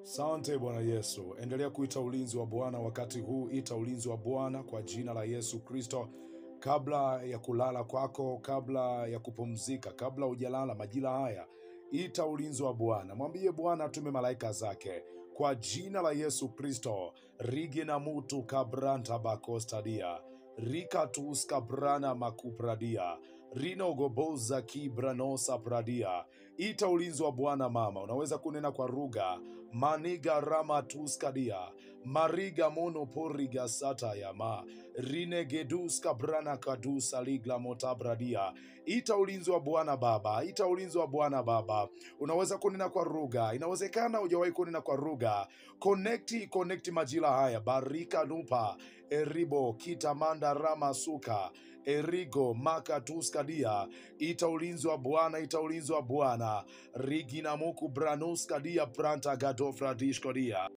Asante Bwana Yesu. Endelea kuita ulinzi wa Bwana wakati huu. Ita ulinzi wa Bwana kwa jina la Yesu Kristo. Kabla ya kulala kwako, kabla ya kupumzika, kabla hujalala majira haya, ita ulinzi wa Bwana. Mwambie Bwana atume malaika zake kwa jina la Yesu Kristo. Rigina mutu kabranta bakostadia. Rikatus kabrana makupradia. Rino goboza kibranosa pradia. Ita ulinzi wa Bwana mama. Unaweza kunena kwa lugha. Maniga rama tuskadia. Mariga mono poriga sata yama. Rine gedus kabrana kadusa ligla motabradia. Ita ulinzi wa Bwana baba. Ita ulinzi wa Bwana baba. Unaweza kunena kwa lugha. Inawezekana hujawahi kunena kwa lugha. Connect majira haya. Barika nupa. Eribo kitamanda rama suka. Erigo makatuskadia. Ita ulinzi wa Bwana. Ita ulinzi wa Bwana. Rigina muku branuskadia pranta gadofradishkodia.